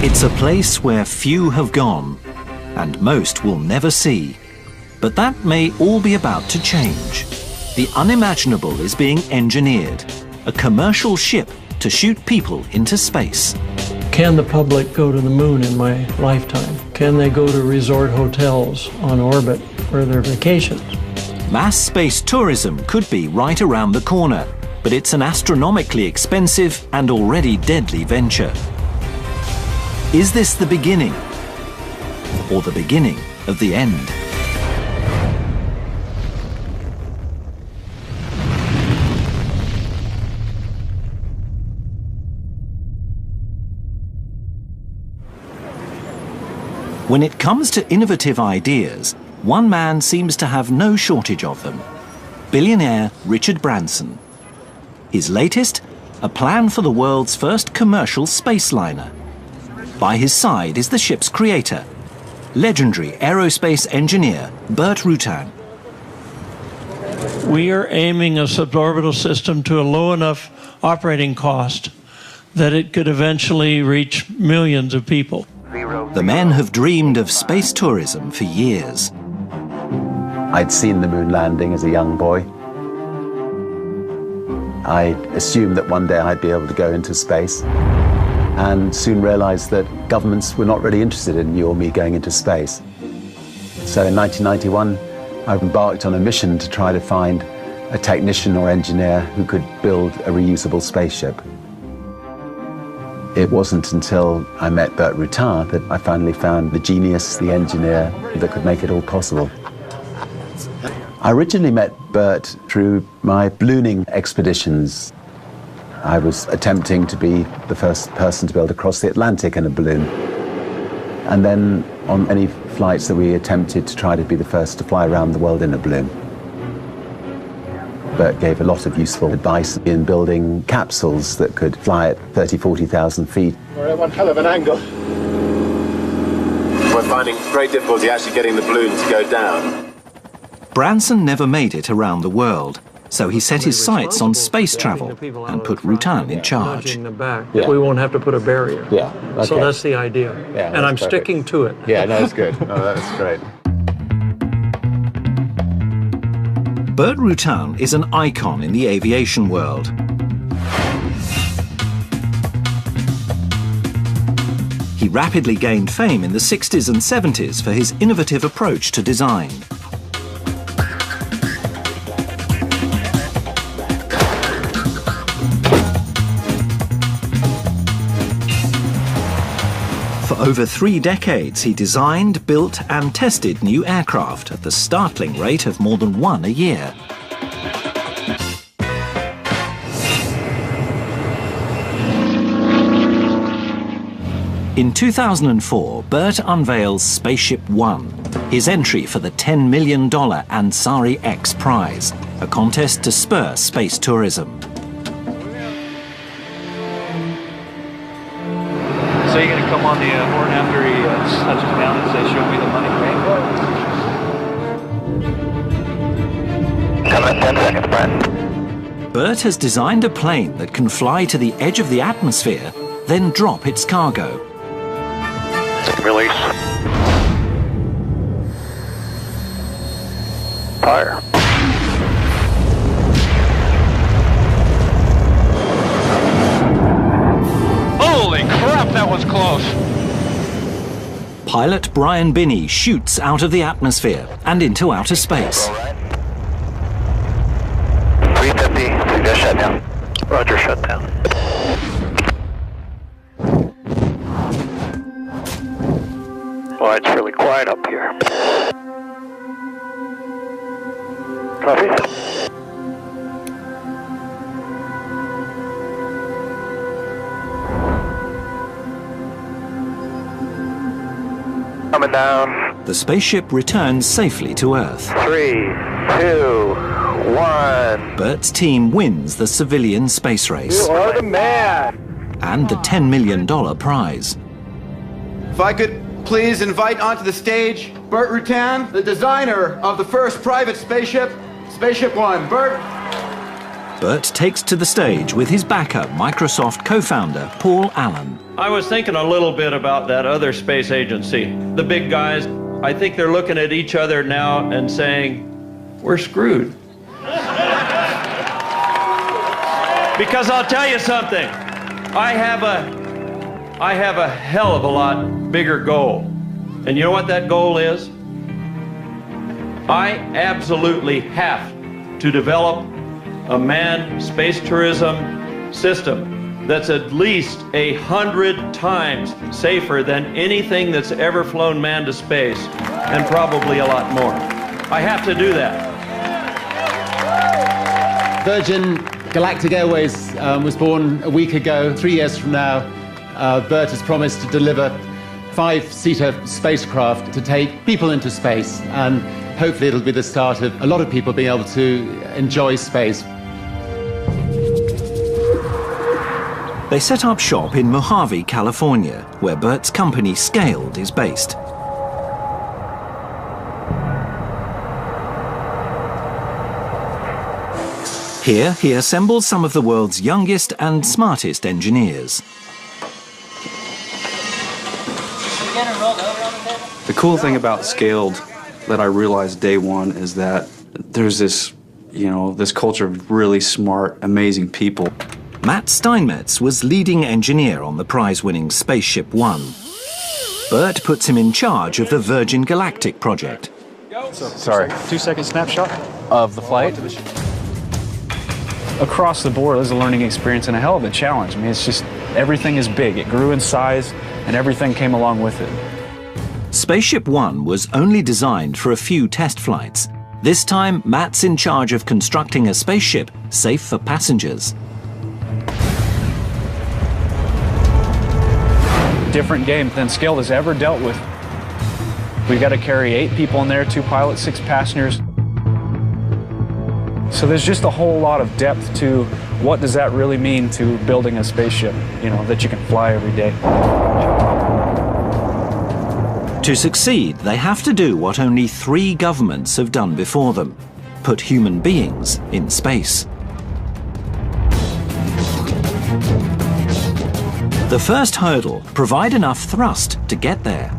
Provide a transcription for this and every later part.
It's a place where few have gone, and most will never see. But that may all be about to change. The unimaginable is being engineered. A commercial ship to shoot people into space. Can the public go to the moon in my lifetime? Can they go to resort hotels on orbit for their vacations? Mass space tourism could be right around the corner, but it's an astronomically expensive and already deadly venture. Is this the beginning, or the beginning of the end? When it comes to innovative ideas, one man seems to have no shortage of them. Billionaire Richard Branson. His latest, a plan for the world's first commercial space liner. By his side is the ship's creator, legendary aerospace engineer Burt Rutan. We are aiming a suborbital system to a low enough operating cost that it could eventually reach millions of people. The men have dreamed of space tourism for years. I'd seen the moon landing as a young boy. I assumed that one day I'd be able to go into space, and soon realized that governments were not really interested in you or me going into space. So in 1991, I embarked on a mission to try to find a technician or engineer who could build a reusable spaceship. It wasn't until I met Burt Rutan that I finally found the genius, the engineer that could make it all possible. I originally met Burt through my ballooning expeditions. I was attempting to be the first person to be able to cross the Atlantic in a balloon. And then on many flights that we attempted to try to be the first to fly around the world in a balloon. Burt gave a lot of useful advice in building capsules that could fly at 30,000, 40,000 feet. We're at one hell of an angle. We're finding great difficulty actually getting the balloon to go down. Branson never made it around the world, so he set his sights on space travel and put Rutan in charge. Yeah. We won't have to put a barrier. Yeah. Okay. So that's the idea. Yeah, and I'm perfect. sticking to it. Yeah, no, that's good. No, that's great. Burt Rutan is an icon in the aviation world. He rapidly gained fame in the 60s and 70s for his innovative approach to design. For over 3 decades, he designed, built and tested new aircraft at the startling rate of more than one a year. In 2004, Burt unveils Spaceship One, his entry for the $10 million Ansari X prize, a contest to spur space tourism. So you're going to come on the horn after he touches down and say, "Show me the money, right?" Coming in 10 seconds, Brent. Burt has designed a plane that can fly to the edge of the atmosphere, then drop its cargo. Release. Fire. Holy crap, that was close. Pilot Brian Binney shoots out of the atmosphere and into outer space. 350, suggest shutdown. Roger, shutdown. Well, it's really quiet up here. Copy. Coming down. The spaceship returns safely to Earth. 3, 2, 1. Burt's team wins the civilian space race You are the man. and the $10 million prize. If I could please invite onto the stage Burt Rutan, the designer of the first private spaceship, Spaceship One. Burt. Burt takes to the stage with his backer, Microsoft co-founder Paul Allen. I was thinking a little bit about that other space agency. The big guys, I think they're looking at each other now and saying, we're screwed. Because I'll tell you something, I have a hell of a lot bigger goal. And you know what that goal is? I absolutely have to develop a manned space tourism system that's at least 100 times safer than anything that's ever flown manned to space, and probably a lot more. I have to do that. Virgin Galactic Airways was born a week ago. 3 years from now, Bert has promised to deliver 5-seater spacecraft to take people into space, and hopefully it'll be the start of a lot of people being able to enjoy space. They set up shop in Mojave, California, where Bert's company Scaled is based. Here, he assembles some of the world's youngest and smartest engineers. The cool thing about Scaled that I realized day one is that there's this, this culture of really smart, amazing people. Matt Steinmetz was leading engineer on the prize-winning Spaceship One. Bert puts him in charge of the Virgin Galactic project. Sorry. 2-second snapshot of the flight. Across the board, it was a learning experience and a hell of a challenge. I mean, it's just, everything is big. It grew in size, and everything came along with it. Spaceship One was only designed for a few test flights. This time, Matt's in charge of constructing a spaceship safe for passengers. Different game than Scaled has ever dealt with. We've got to carry 8 people in there, 2 pilots, 6 passengers. So there's just a whole lot of depth to what does that really mean to building a spaceship, that you can fly every day. To succeed, they have to do what only 3 governments have done before them: put human beings in space. The first hurdle: provide enough thrust to get there.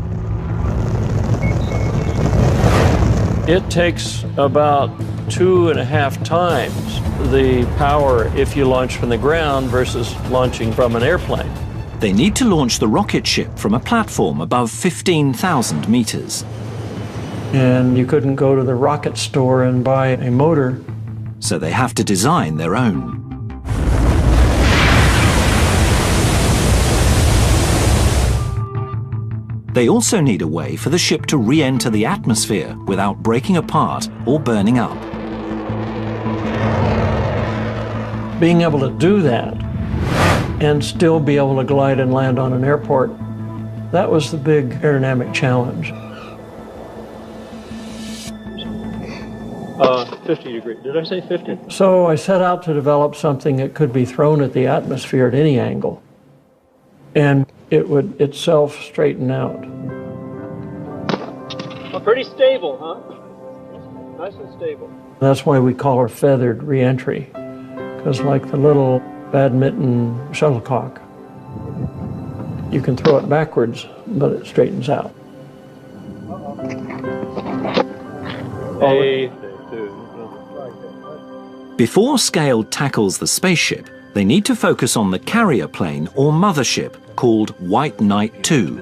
It takes about 2.5 times the power if you launch from the ground versus launching from an airplane. They need to launch the rocket ship from a platform above 15,000 meters. And you couldn't go to the rocket store and buy a motor. So they have to design their own. They also need a way for the ship to re-enter the atmosphere without breaking apart or burning up. Being able to do that and still be able to glide and land on an airport, that was the big aerodynamic challenge. 50 degrees. Did I say 50? So I set out to develop something that could be thrown at the atmosphere at any angle, and it would itself straighten out. Well, pretty stable, huh? Nice and stable. That's why we call her feathered re-entry, because like the little badminton shuttlecock, you can throw it backwards, but it straightens out. Before Scaled tackles the spaceship, they need to focus on the carrier plane or mothership called White Knight 2.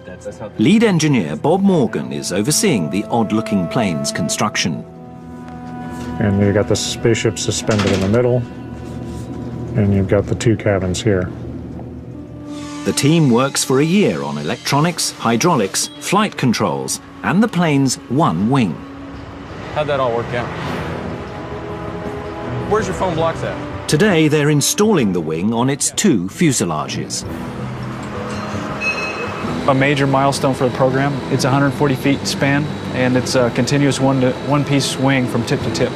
Lead engineer Bob Morgan is overseeing the odd-looking plane's construction. And you've got the spaceship suspended in the middle, and you've got the 2 cabins here. The team works for a year on electronics, hydraulics, flight controls, and the plane's one wing. How'd that all work out? Where's your foam blocks at? Today, they're installing the wing on its 2 fuselages. A major milestone for the program. It's 140 feet span, and it's a continuous one-piece wing from tip to tip.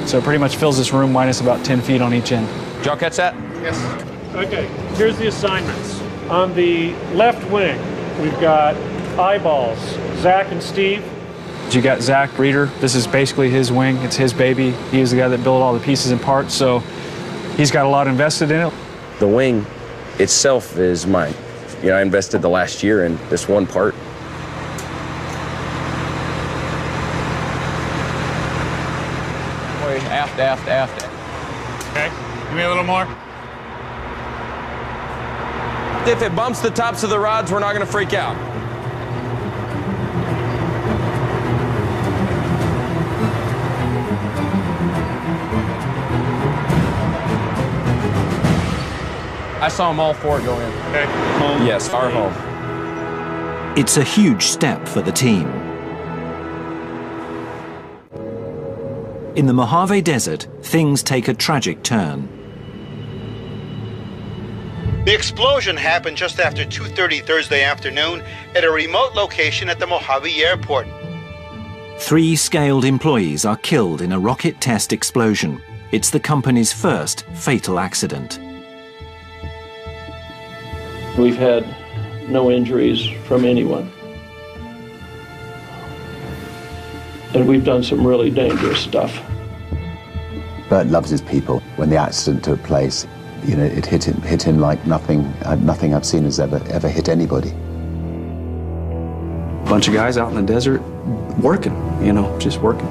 So it pretty much fills this room minus about 10 feet on each end. Did y'all catch that? Yes. Okay, here's the assignments. On the left wing, we've got eyeballs, Zach and Steve. You got Zach Reeder. This is basically his wing. It's his baby. He was the guy that built all the pieces and parts, so he's got a lot invested in it. The wing itself is mine. You know, I invested the last year in this one part. Aft. Okay, give me a little more. If it bumps the tops of the rods, we're not going to freak out. I saw them all four go in. Okay, home. Yes, our home. It's a huge step for the team. In the Mojave Desert, things take a tragic turn. The explosion happened just after 2:30 Thursday afternoon at a remote location at the Mojave Airport. 3 scaled employees are killed in a rocket test explosion. It's the company's first fatal accident. We've had no injuries from anyone. And we've done some really dangerous stuff. Bert loves his people. When the accident took place, you know, it hit him like nothing I've seen has ever hit anybody. A bunch of guys out in the desert working, you know, just working.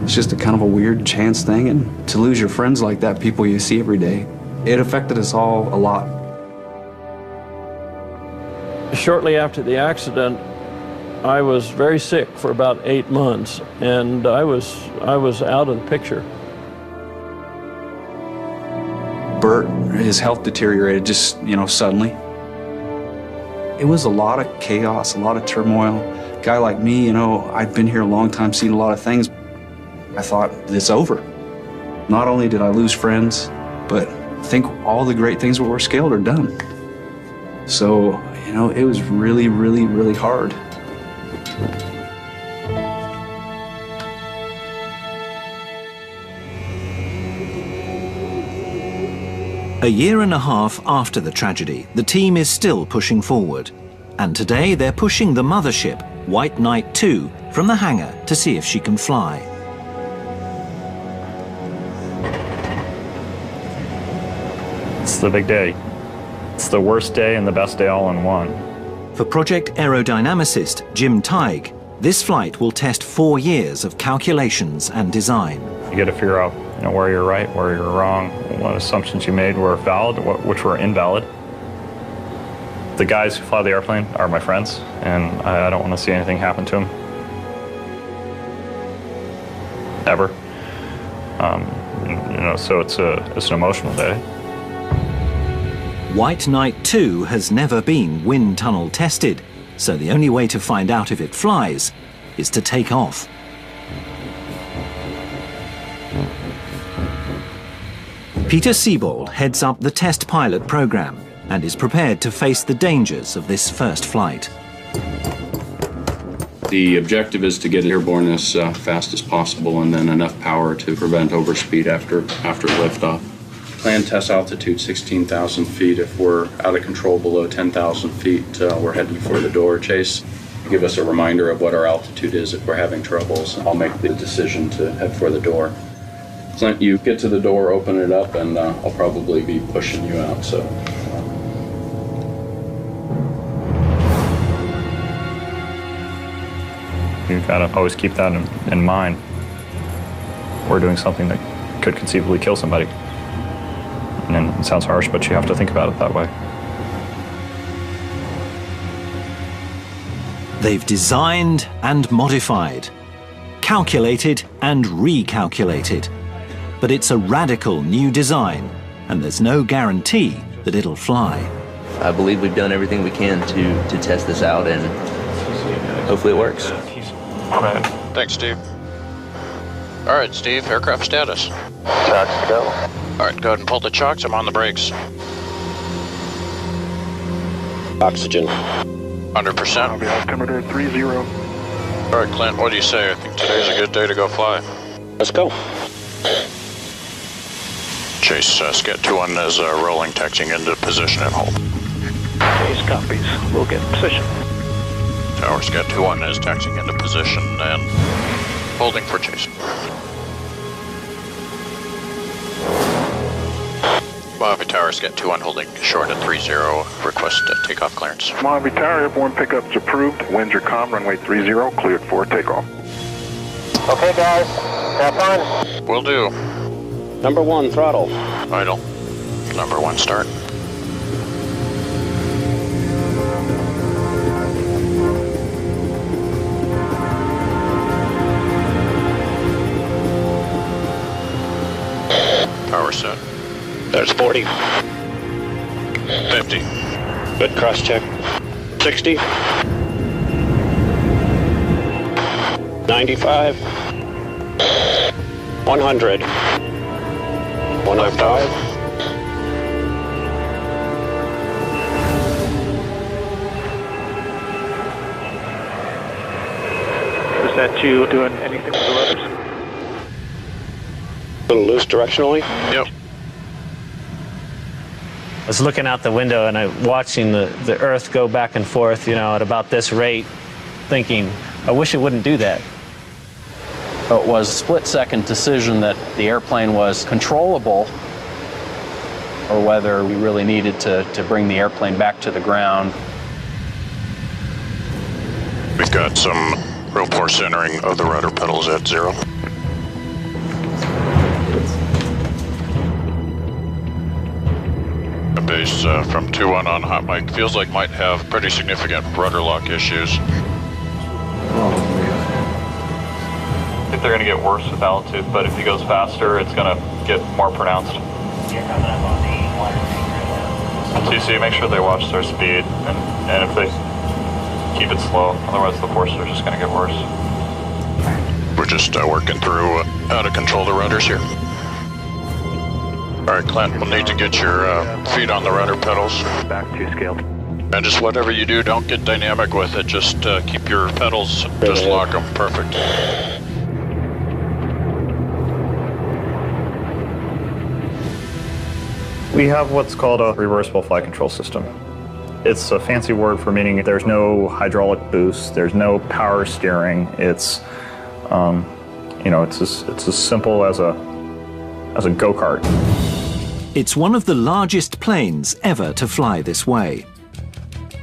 It's just a kind of a weird chance thing, and to lose your friends like that, people you see every day, it affected us all a lot. Shortly after the accident, I was very sick for about 8 months, and I was out of the picture. Bert, his health deteriorated just, you know, suddenly. It was a lot of chaos, a lot of turmoil. A guy like me, you know, I'd been here a long time, seen a lot of things. I thought, it's over. Not only did I lose friends, but I think all the great things that were scaled are done. So, you know, it was really, really, really hard. A year and a half after the tragedy, the team is still pushing forward. And today they're pushing the mothership, White Knight 2, from the hangar to see if she can fly. It's the big day. It's the worst day and the best day all in one. For project aerodynamicist Jim Teig, this flight will test 4 years of calculations and design. You got to figure out, you know, where you're right, where you're wrong, what assumptions you made were valid, which were invalid. The guys who fly the airplane are my friends, and I don't want to see anything happen to them. Ever. You know, so it's an emotional day. White Knight 2 has never been wind tunnel tested, so the only way to find out if it flies is to take off. Peter Siebold heads up the test pilot program and is prepared to face the dangers of this first flight. The objective is to get airborne as fast as possible and then enough power to prevent overspeed after liftoff. Planned test altitude 16,000 feet. If we're out of control below 10,000 feet, we're heading for the door chase. Give us a reminder of what our altitude is if we're having troubles. I'll make the decision to head for the door. Clint, you get to the door, open it up, and I'll probably be pushing you out. So. You've got to always keep that in mind. We're doing something that could conceivably kill somebody. And it sounds harsh, but you have to think about it that way. They've designed and modified, calculated and recalculated. But it's a radical new design, and there's no guarantee that it'll fly. I believe we've done everything we can to test this out, and hopefully it works. Thanks, Steve. All right, Steve, aircraft status. Chocks to go. All right, go ahead and pull the chocks. I'm on the brakes. Oxygen. 100%. Altimeter 30. All right, Clint, what do you say? I think today's a good day to go fly. Let's go. Chase, Scat 2-1 is rolling, taxiing into position and hold. Chase copies. We'll get in position. Tower, Scat 2-1 is taxiing into position and holding for chase. Mojave Tower, Scat 21 holding short at 30. Request takeoff clearance. Mojave Tower, airborne pickup's approved. Winds are calm, runway 30, cleared for takeoff. Okay, guys, have fun. Will do. Number 1, throttle. Idle. Number 1, start. Power set. There's 40. 50. Good cross check. 60. 95. 100. 105. Is that you doing anything with the rudders? A little loose directionally? Yep. I was looking out the window and I'm watching the Earth go back and forth, you know, at about this rate, thinking, I wish it wouldn't do that. It was a split-second decision that the airplane was controllable or whether we really needed to bring the airplane back to the ground. We've got some real poor centering of the rudder pedals at 0. Base from 2-1 on hot mic feels like might have pretty significant rudder lock issues. I think they're going to get worse with altitude, but if he goes faster, it's going to get more pronounced. TC, make sure they watch their speed, and if they keep it slow, otherwise the forces are just going to get worse. We're just working through how to control the rudders here. All right, Clint, we'll need to get your feet on the rudder pedals. Back to scale. And just whatever you do, don't get dynamic with it. Just keep your pedals, just lock them. Perfect. We have what's called a reversible flight control system. It's a fancy word for meaning there's no hydraulic boost, there's no power steering. It's, you know, it's as simple as a go-kart. It's one of the largest planes ever to fly this way.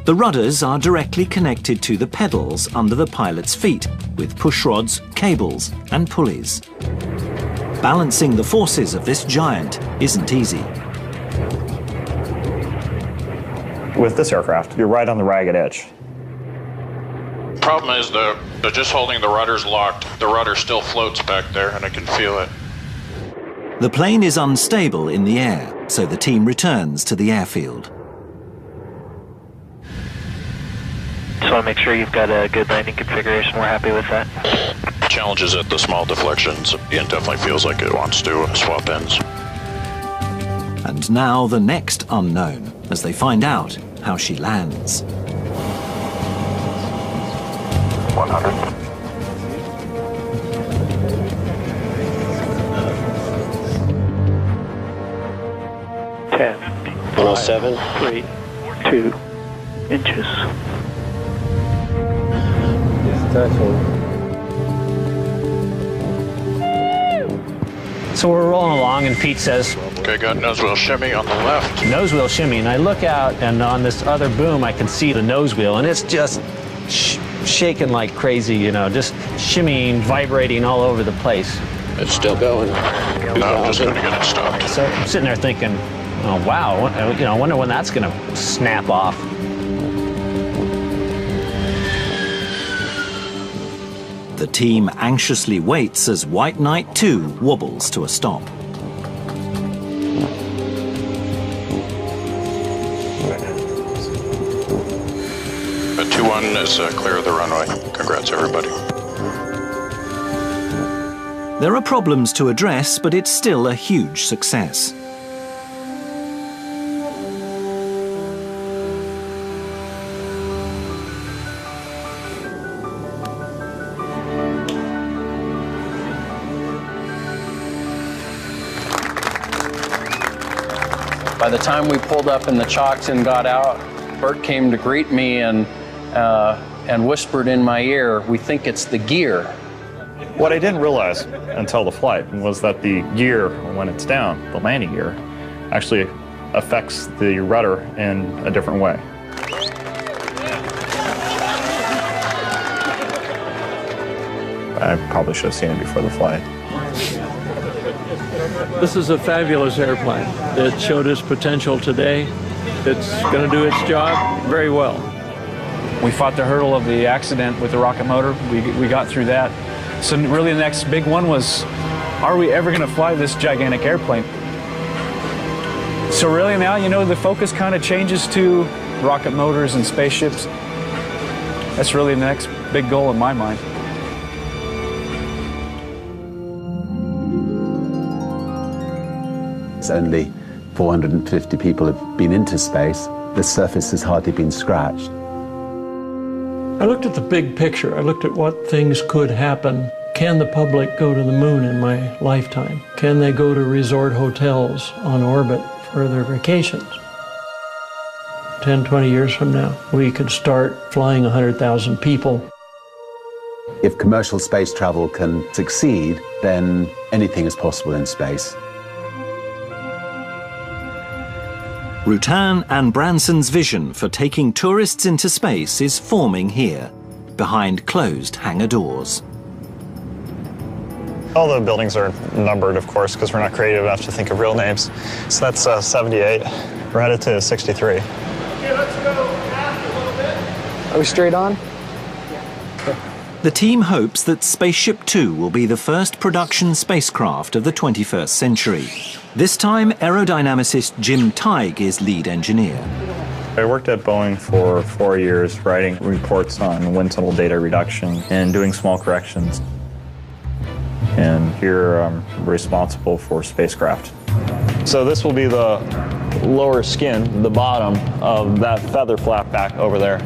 The rudders are directly connected to the pedals under the pilot's feet with push rods, cables and pulleys. Balancing the forces of this giant isn't easy. With this aircraft, you're right on the ragged edge. Problem is the just holding the rudders locked, the rudder still floats back there and I can feel it. The plane is unstable in the air, so the team returns to the airfield. Just want to make sure you've got a good landing configuration. We're happy with that. Challenges at the small deflections. It definitely feels like it wants to swap ends. And now the next unknown, as they find out how she lands. 100. Ten. 107. 3, 2 inches. So we're rolling along and Pete says, Okay, got nose wheel shimmy on the left. nose wheel shimmy, and I look out and on this other boom I can see the nose wheel and it's just shaking like crazy, you know, just shimmying, vibrating all over the place. It's still going. No, I'm just going to get it stopped. So I'm sitting there thinking, oh wow, you know, I wonder when that's going to snap off. The team anxiously waits as White Knight 2 wobbles to a stop. The 2-1 is clear of the runway. Congrats, everybody. There are problems to address, but it's still a huge success. By the time we pulled up in the chocks and got out, Bert came to greet me and whispered in my ear, "We think it's the gear." What I didn't realize until the flight was that the gear, when it's down, the landing gear, actually affects the rudder in a different way. I probably should have seen it before the flight. This is a fabulous airplane. It showed its potential today. It's going to do its job very well. We fought the hurdle of the accident with the rocket motor. We got through that. So really the next big one was, are we ever going to fly this gigantic airplane? So really now, you know, the focus kind of changes to rocket motors and spaceships. That's really the next big goal in my mind. Only 450 people have been into space. The surface has hardly been scratched. I looked at the big picture. I looked at what things could happen. Can the public go to the moon in my lifetime? Can they go to resort hotels on orbit for their vacations? 10, 20 years from now, we could start flying 100,000 people. If commercial space travel can succeed, then anything is possible in space. Rutan and Branson's vision for taking tourists into space is forming here, behind closed hangar doors. All the buildings are numbered, of course, because we're not creative enough to think of real names. So that's 78. We're headed to 63. Okay, let's go back a little bit. Are we straight on? The team hopes that Spaceship 2 will be the first production spacecraft of the 21st century. This time, aerodynamicist Jim Tighe is lead engineer. I worked at Boeing for 4 years, writing reports on wind tunnel data reduction and doing small corrections. And here I'm responsible for spacecraft. So this will be the lower skin, the bottom of that feather flap back over there.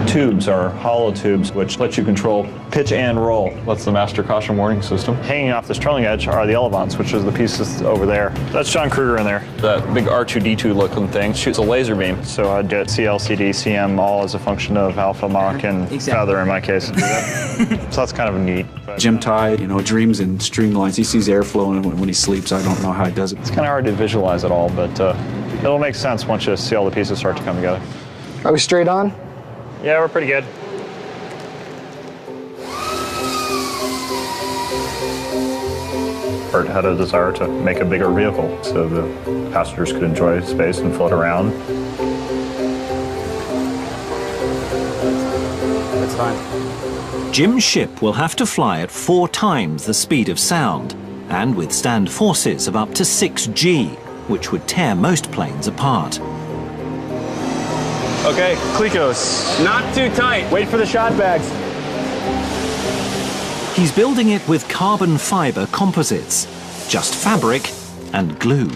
Tubes are hollow tubes which let you control pitch and roll. That's the master caution warning system. Hanging off this trailing edge are the elevons, which is the pieces over there. That's John Kruger in there. That big R2-D2 looking thing shoots a laser beam. So I'd get CL, CD, CM all as a function of alpha, Mach, and feather in my case. So that's kind of neat. Jim Tighe, you know, dreams in streamlines. He sees airflow, and when he sleeps, I don't know how he does it. It's kind of hard to visualize it all, but it'll make sense once you see all the pieces start to come together. Are we straight on? Yeah, we're pretty good. Bert had a desire to make a bigger vehicle so the passengers could enjoy space and float around. That's fine. Jim's ship will have to fly at 4 times the speed of sound and withstand forces of up to 6G, which would tear most planes apart. Okay, Clicos. Not too tight. Wait for the shot bags. He's building it with carbon fiber composites, just fabric and glue.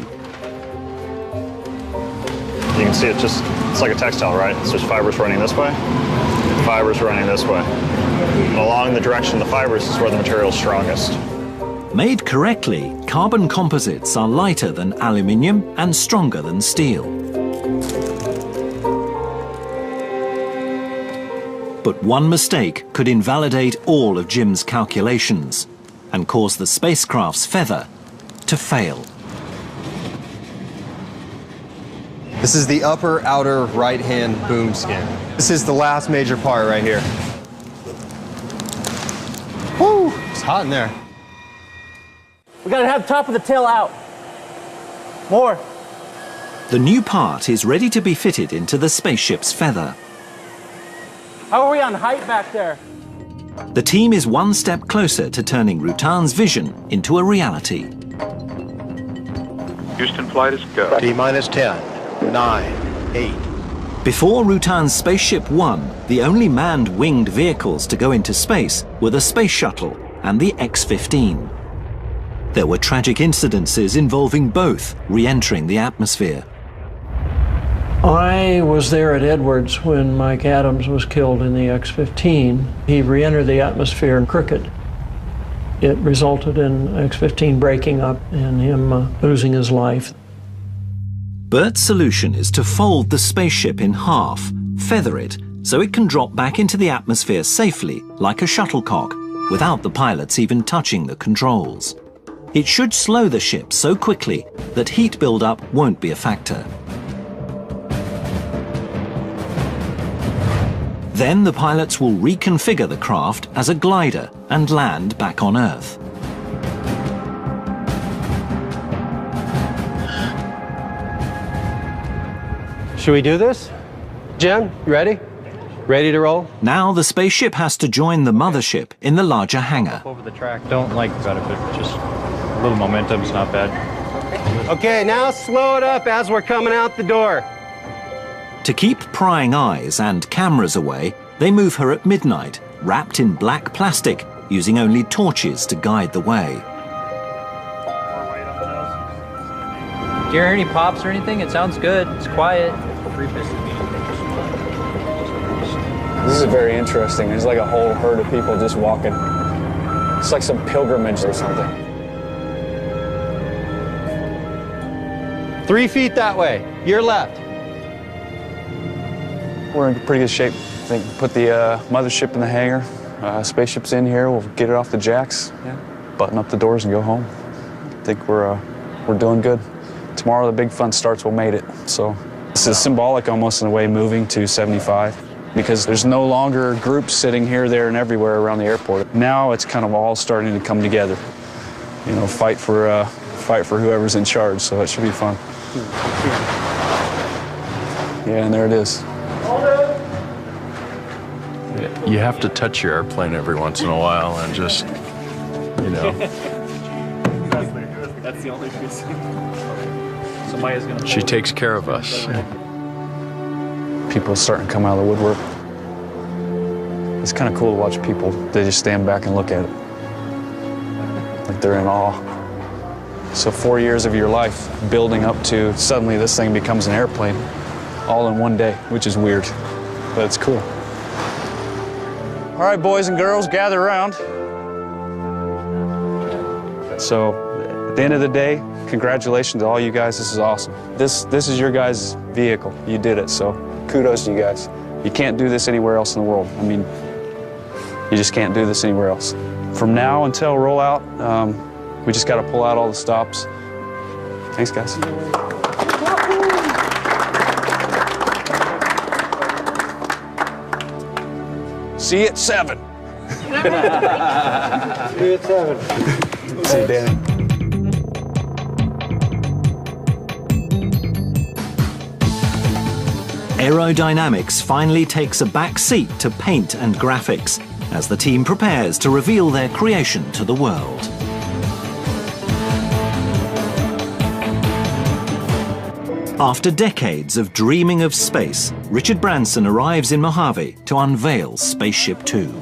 You can see it's like a textile, right? It's just fibers running this way, fibers running this way. And along the direction of the fibers is where the material is strongest. Made correctly, carbon composites are lighter than aluminium and stronger than steel. But one mistake could invalidate all of Jim's calculations and cause the spacecraft's feather to fail. This is the upper outer right-hand boom skin. This is the last major part right here. Woo! It's hot in there. We gotta have the top of the tail out. More. The new part is ready to be fitted into the spaceship's feather. How are we on height back there? The team is one step closer to turning Rutan's vision into a reality. Houston flight is go. T-minus 10, 9, 8. Before Rutan's Spaceship 1, the only manned winged vehicles to go into space were the Space Shuttle and the X-15. There were tragic incidences involving both re-entering the atmosphere. I was there at Edwards when Mike Adams was killed in the X-15. He re-entered the atmosphere crooked. It resulted in X-15 breaking up and him losing his life. Bert's solution is to fold the spaceship in half, feather it, so it can drop back into the atmosphere safely, like a shuttlecock, without the pilots even touching the controls. It should slow the ship so quickly that heat buildup won't be a factor. Then the pilots will reconfigure the craft as a glider and land back on Earth. Should we do this? Jim, you ready? Ready to roll? Now the spaceship has to join the mothership in the larger hangar. Over the track, don't like about it, but just a little momentum's not bad. Okay, now slow it up as we're coming out the door. To keep prying eyes and cameras away, they move her at midnight, wrapped in black plastic, using only torches to guide the way. Do you hear any pops or anything? It sounds good. It's quiet. This is very interesting. There's like a whole herd of people just walking. It's like some pilgrimage or something. 3 feet that way. Your left. We're in pretty good shape. I think we'll put the mothership in the hangar. Spaceship's in here. We'll get it off the jacks, button up the doors and go home. I think we're doing good. Tomorrow the big fun starts. We'll made it. So this is symbolic almost in a way, moving to 75, because there's no longer groups sitting here, there, and everywhere around the airport. Now it's kind of all starting to come together. You know, fight for whoever's in charge. So it should be fun. Yeah, and there it is. You have to touch your airplane every once in a while and just, you know. That's the only reason. So Maya's gonna. She takes care of us. People starting to come out of the woodwork. It's kind of cool to watch people. They just stand back and look at it. Like they're in awe. So 4 years of your life building up to suddenly this thing becomes an airplane all in one day, which is weird, but it's cool. All right, boys and girls, gather around. So at the end of the day, congratulations to all you guys. This is awesome. This is your guys' vehicle. You did it, so kudos to you guys. You can't do this anywhere else in the world. I mean, you just can't do this anywhere else. From now until rollout, we just got to pull out all the stops. Thanks, guys. See you at 7. See you at 7. See you, Danny. Aerodynamics finally takes a back seat to paint and graphics as the team prepares to reveal their creation to the world. After decades of dreaming of space, Richard Branson arrives in Mojave to unveil Spaceship Two.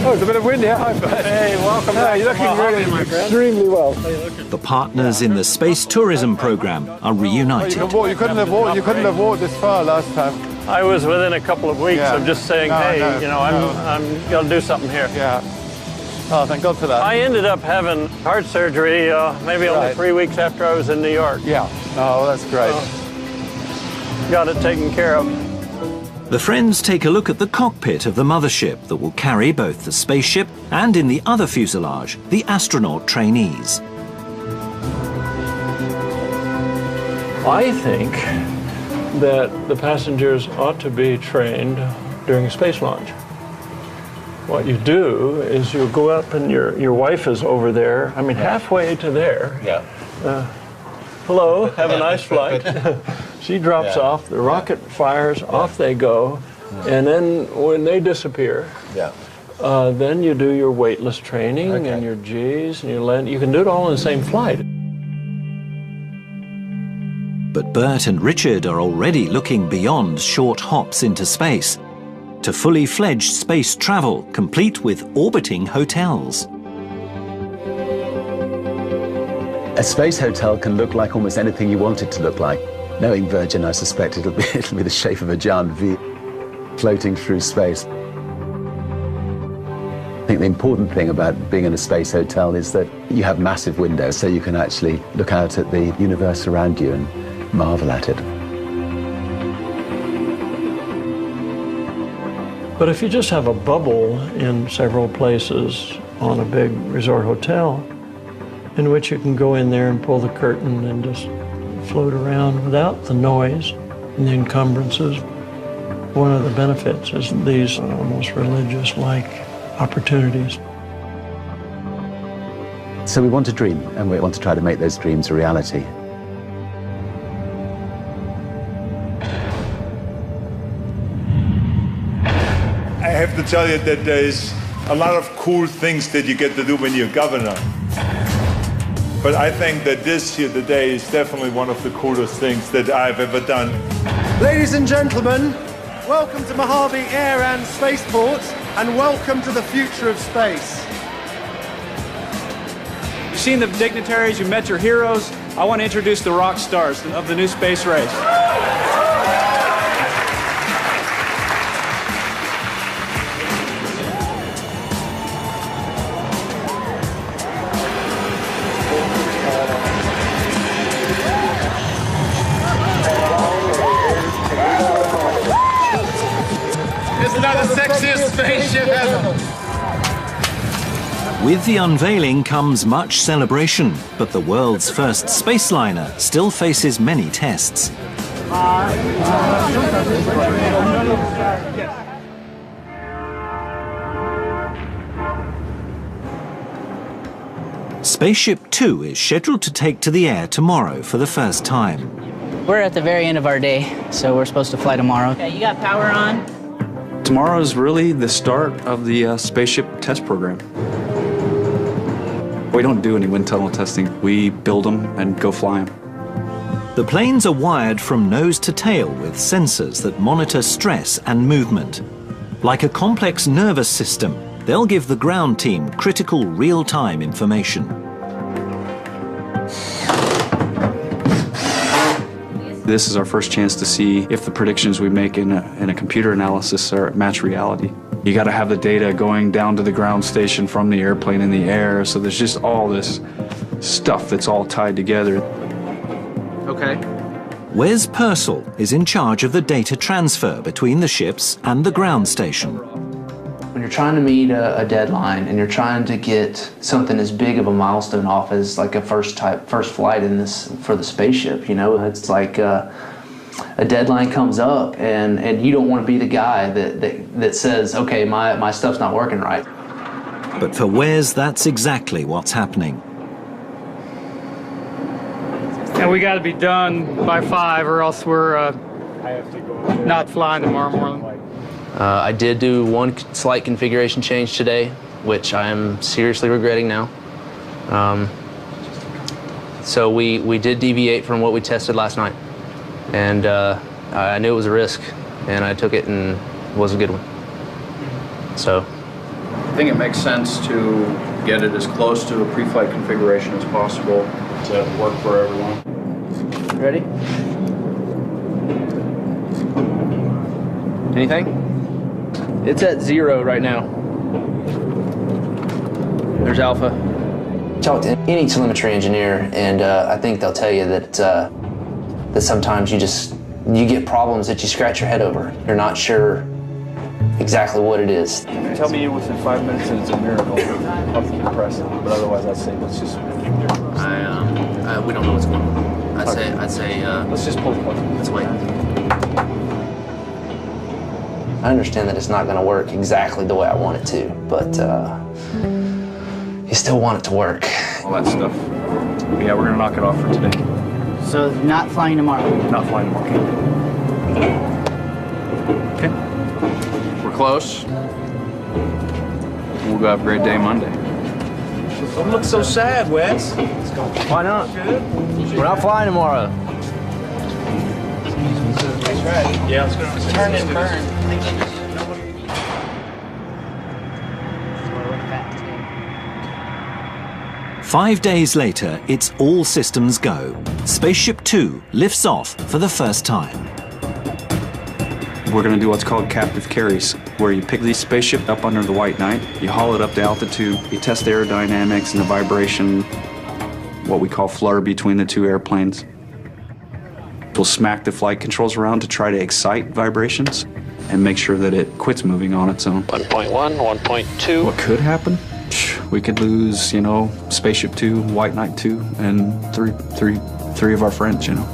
Oh, it's a bit of wind here. Hi, bud. Hey, welcome back. You're looking really extremely well. The partners in the space tourism program are reunited. You couldn't have walked this far last time. I was within a couple of weeks of just saying, I'm going to do something here. Yeah. Oh, thank God for that. I ended up having heart surgery maybe only 3 weeks after I was in New York. Yeah. Oh, that's great. Got it taken care of. The friends take a look at the cockpit of the mothership that will carry both the spaceship and, in the other fuselage, the astronaut trainees. I think that the passengers ought to be trained during a space launch. What you do is you go up and your wife is over there, I mean halfway to there. Yeah. Hello, have a nice flight. She drops off, the rocket fires, off they go, and then when they disappear, then you do your weightless training and your G's and your land. You can do it all in the same flight. But Bert and Richard are already looking beyond short hops into space to fully fledged space travel, complete with orbiting hotels. A space hotel can look like almost anything you want it to look like. Knowing Virgin, I suspect it'll be the shape of a giant V floating through space. I think the important thing about being in a space hotel is that you have massive windows, so you can actually look out at the universe around you and marvel at it. But if you just have a bubble in several places on a big resort hotel, in which you can go in there and pull the curtain and just float around without the noise and the encumbrances. One of the benefits is these almost religious-like opportunities. So we want to dream, and we want to try to make those dreams a reality. I have to tell you that there is a lot of cool things that you get to do when you're governor. But I think that this here today is definitely one of the coolest things that I've ever done. Ladies and gentlemen, welcome to Mojave Air and Spaceport, and welcome to the future of space. You've seen the dignitaries, you met your heroes. I want to introduce the rock stars of the new space race. It's not the sexiest spaceship ever. With the unveiling comes much celebration, but the world's first spaceliner still faces many tests. Spaceship 2 is scheduled to take to the air tomorrow for the first time. We're at the very end of our day, so we're supposed to fly tomorrow. Okay, you got power on? Tomorrow is really the start of the spaceship test program. We don't do any wind tunnel testing. We build them and go fly them. The planes are wired from nose to tail with sensors that monitor stress and movement. Like a complex nervous system, they'll give the ground team critical real-time information. This is our first chance to see if the predictions we make in a computer analysis match reality. You got to have the data going down to the ground station from the airplane in the air, so there's just all this stuff that's all tied together. Okay. Wes Purcell is in charge of the data transfer between the ships and the ground station. When you're trying to meet a deadline and you're trying to get something as big of a milestone off as like a first flight in this for the spaceship, you know, it's like a deadline comes up and you don't want to be the guy that says, okay, my stuff's not working right. But for Wes, that's exactly what's happening. And we got to be done by 5 or else we're not flying tomorrow morning. I did do one slight configuration change today, which I am seriously regretting now. So we did deviate from what we tested last night. And I knew it was a risk, and I took it, and it was a good one. So I think it makes sense to get it as close to a pre-flight configuration as possible to work for everyone. Ready? Anything? It's at 0 right now. There's Alpha. Talk to any telemetry engineer, and I think they'll tell you that that sometimes you get problems that you scratch your head over. You're not sure exactly what it is. If you tell me within 5 minutes that it's a miracle, I'll keep pressing. But otherwise, I'd say let's just. We don't know what's going on. I'd say. Let's just pull the plug. Let's wait. I understand that it's not going to work exactly the way I want it to, but you still want it to work. All that stuff. Yeah, we're going to knock it off for today. So not flying tomorrow? Not flying tomorrow. Okay. We're close. We'll go have a great day Monday. Don't look so sad, Wes. Why not? We're not flying tomorrow. Yeah, let's go. Turn and burn. 5 days later, it's all systems go. Spaceship 2 lifts off for the first time. We're going to do what's called captive carries, where you pick the spaceship up under the white night, you haul it up to altitude, you test the aerodynamics and the vibration, what we call flutter between the two airplanes. We'll smack the flight controls around to try to excite vibrations and make sure that it quits moving on its own. 1.1, 1.2. What could happen We could lose, you know, Spaceship 2, White Knight 2, and three of our friends, you know.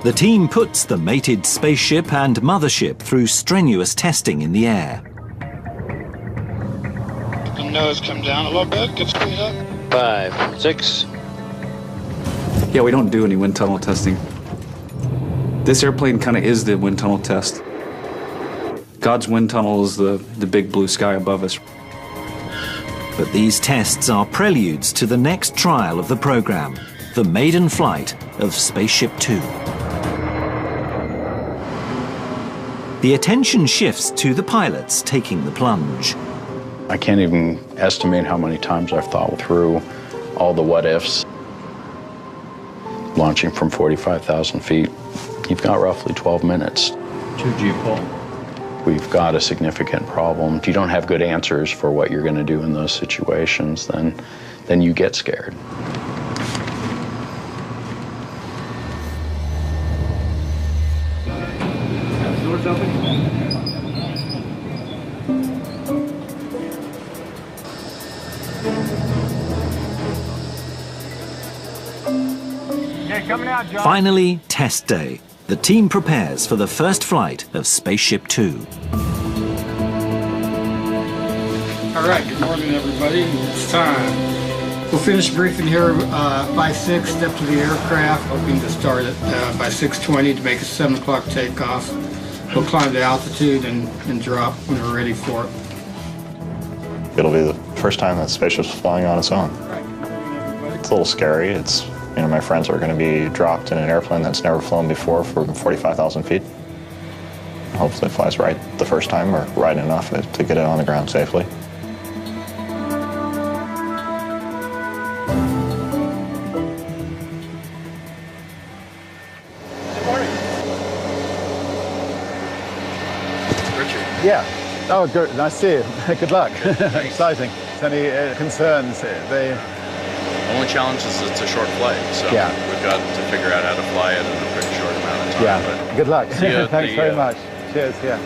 The team puts the mated spaceship and mothership through strenuous testing in the air. The nose come down a little bit, get speed up. 5, 6. Yeah, we don't do any wind tunnel testing. This airplane kind of is the wind tunnel test. God's wind tunnel is the big blue sky above us. But these tests are preludes to the next trial of the program, the maiden flight of Spaceship 2. The attention shifts to the pilots taking the plunge. I can't even estimate how many times I've thought through all the what-ifs. Launching from 45,000 feet, you've got roughly 12 minutes. 2G pull. We've got a significant problem. If you don't have good answers for what you're going to do in those situations, then you get scared. Doors open. Okay, coming out, John. Finally, test day. The team prepares for the first flight of Spaceship 2. All right, good morning, everybody. It's time. We'll finish briefing here by 6, step to the aircraft, hoping to start it by 6:20 to make a 7 o'clock takeoff. We'll climb to altitude and drop when we're ready for it. It'll be the first time that spaceship's flying on its own. It's a little scary. It's, you know, my friends are going to be dropped in an airplane that's never flown before for 45,000 feet. Hopefully it flies right the first time, or right enough to get it on the ground safely. Yeah. Oh, good. Nice to see you. Good luck. Exciting. Any concerns? The only challenge is it's a short flight, so yeah. We've got to figure out how to fly it in a pretty short amount of time. Yeah. But good luck. see you Thanks very much. Cheers. Yeah.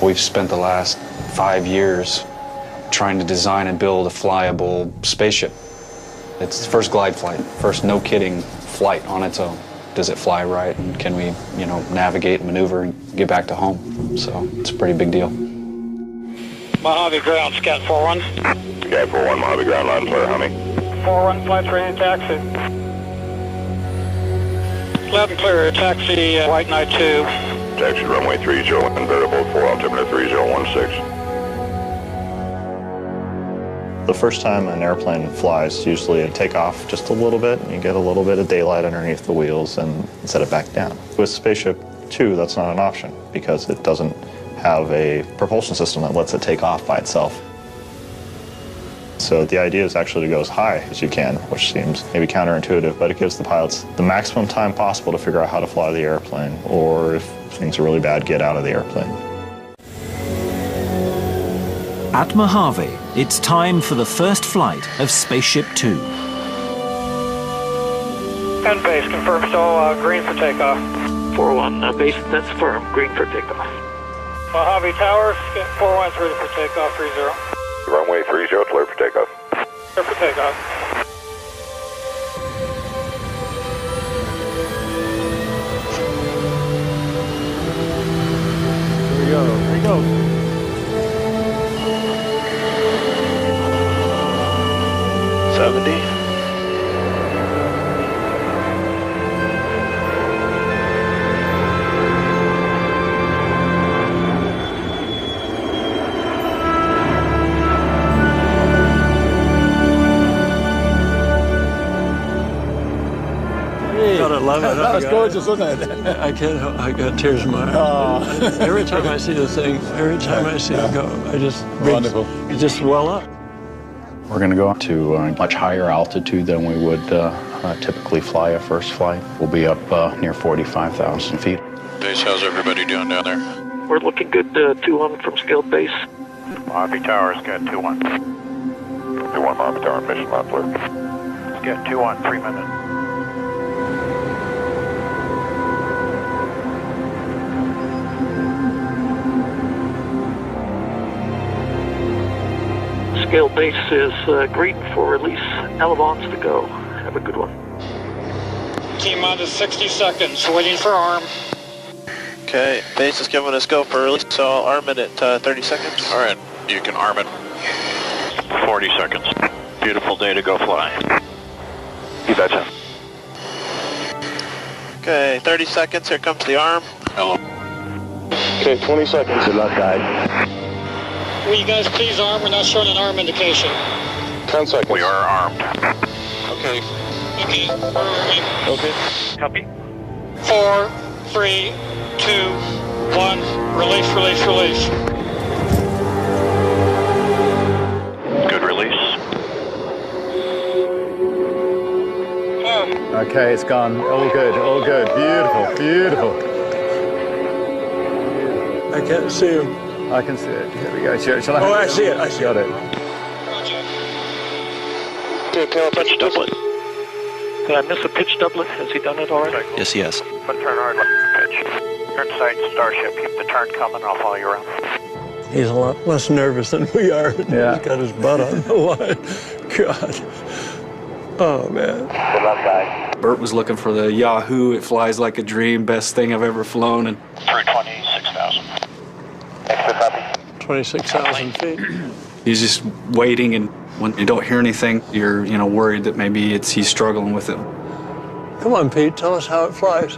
We've spent the last 5 years trying to design and build a flyable spaceship. It's the first glide flight, first no kidding flight on its own. Does it fly right, and can we, you know, navigate, maneuver, and get back to home? So it's a pretty big deal. Mojave ground, Scout 4-1. Scout 4-1, Mojave ground, line clear, honey. 4-1, flight's ready to taxi. Loud and clear, taxi White Knight 2. Taxi runway 30, convertible 4 altimeter 3016. The first time an airplane flies, usually you take off just a little bit, and you get a little bit of daylight underneath the wheels and set it back down. With Spaceship 2, that's not an option because it doesn't have a propulsion system that lets it take off by itself. So the idea is actually to go as high as you can, which seems maybe counterintuitive, but it gives the pilots the maximum time possible to figure out how to fly the airplane, or if things are really bad, get out of the airplane. At Mojave, it's time for the first flight of Spaceship 2. And base, confirm still green for takeoff. 4-1, base, that's firm, green for takeoff. Mojave Towers, 4-1's ready for takeoff, 30. Runway 30, clear for takeoff. Clear for takeoff. Here we go. Here we go. I love it. That was gorgeous, wasn't it? I can't help, I got tears in my eyes. Oh. Every time I see the thing, every time I see it go, I just wonderful. You just well up. We're going to go up to a much higher altitude than we would typically fly a first flight. We'll be up near 45,000 feet. Base, how's everybody doing down there? We're looking good, 2-1 from scaled base. Mojave Towers, got 2-1. 2-1 monitor on mission Montfleur. Get 2-1, 3 minutes. Scale base is green for release. Elevons to go. Have a good one. T-minus 60 seconds, waiting for arm. Okay, base is giving us go for release, so I'll arm it at 30 seconds. All right, you can arm it. 40 seconds. Beautiful day to go fly. You betcha. Okay, 30 seconds, here comes the arm. Hello. Okay, 20 seconds. Good luck, guys. Will you guys please arm? We're not showing an arm indication. 10 seconds. We are armed. Okay. Okay, we're arming. Okay. Copy. 4, 3, 2, 1. Release, release, release. Good release. Okay, it's gone. All good, all good. Beautiful, beautiful. I can't see him. I can see it. Here we go. Shall Oh, I see it. I see Got it. Pitch doublet. Did I miss a pitch doublet? Has he done it already? Yes, he has. But turn hard left pitch. Turn sight Starship. Keep the turn coming. I'll follow you around. He's a lot less nervous than we are. Yeah. He's got his butt on the line. God. Oh, man. Good luck, guys. Bert was looking for the Yahoo, it flies like a dream, best thing I've ever flown, and 326,000. Extra copy. 26,000 feet. he's just waiting, and when you don't hear anything, you're worried that maybe he's struggling with it. Come on, Pete, tell us how it flies.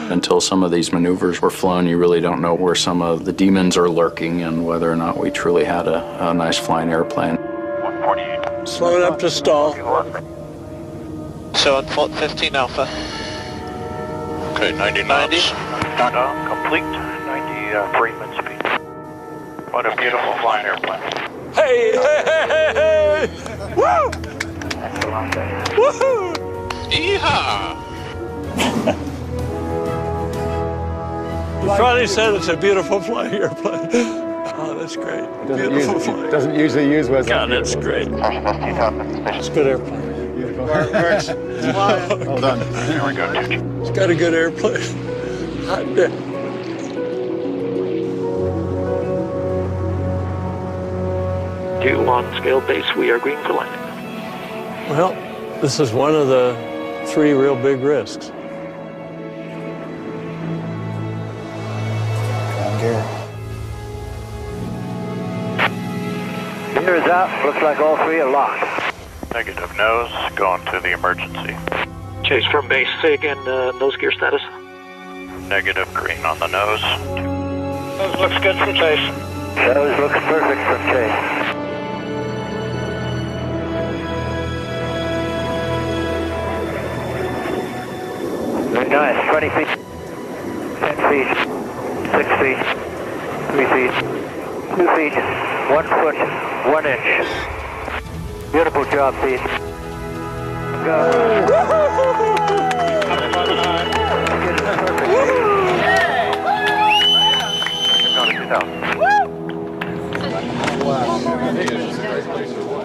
Until some of these maneuvers were flown, you really don't know where some of the demons are lurking and whether or not we truly had a nice flying airplane. 148. Slow it up to stall. So on 15 Alpha. Okay, 90 knots. Complete. 93 min speed. What a beautiful flying airplane. Hey, hey, hey, hey, hey! Woo! Excellent day. Woohoo! Yeehaw! Friday said it's a beautiful flying airplane. Oh, that's great. Beautiful flying. Doesn't usually use words. God, that's great. It's a good airplane. Beautiful. Works. Well done. There we go, Tooch. It's got a good airplane. Hot day. Two-1 scale base. We are green for landing. Well, this is one of the 3 real big risks. Gear is out. Looks like all 3 are locked. Negative nose. Going to the emergency. Chase from base. Say again, nose gear status. Negative green on the nose. Nose looks good from Chase. Nose looks perfect from Chase. Very nice. 20 feet. 10 feet. 6 feet. 3 feet. 2 feet. 1 foot. 1 inch. Beautiful job, Pete. Go.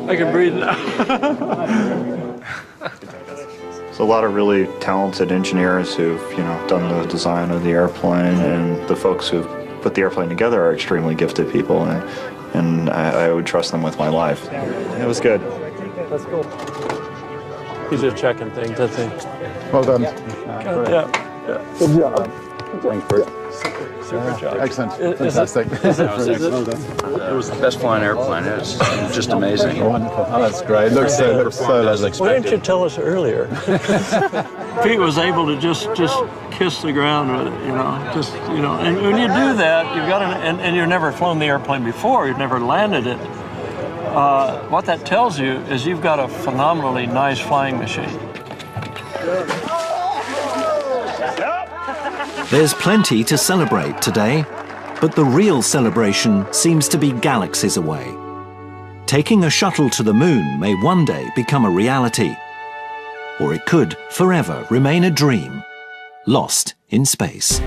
I can breathe now. There's a lot of really talented engineers who've, done the design of the airplane, and the folks who've put the airplane together are extremely gifted people, and I would trust them with my life. It was good. That's cool. He's just checking things, I think. Well done. Yeah. Good job. Thanks, Bert. Super job. Excellent. Fantastic. It was the best flying airplane. It was just amazing. Wonderful. Oh, that's great. It looks so lovely. Why didn't you tell us earlier? Pete was able to just kiss the ground with it, And when you do that, you've got and you've never flown the airplane before. You've never landed it. What that tells you is you've got a phenomenally nice flying machine. There's plenty to celebrate today, but the real celebration seems to be galaxies away. Taking a shuttle to the moon may one day become a reality, or it could forever remain a dream, lost in space.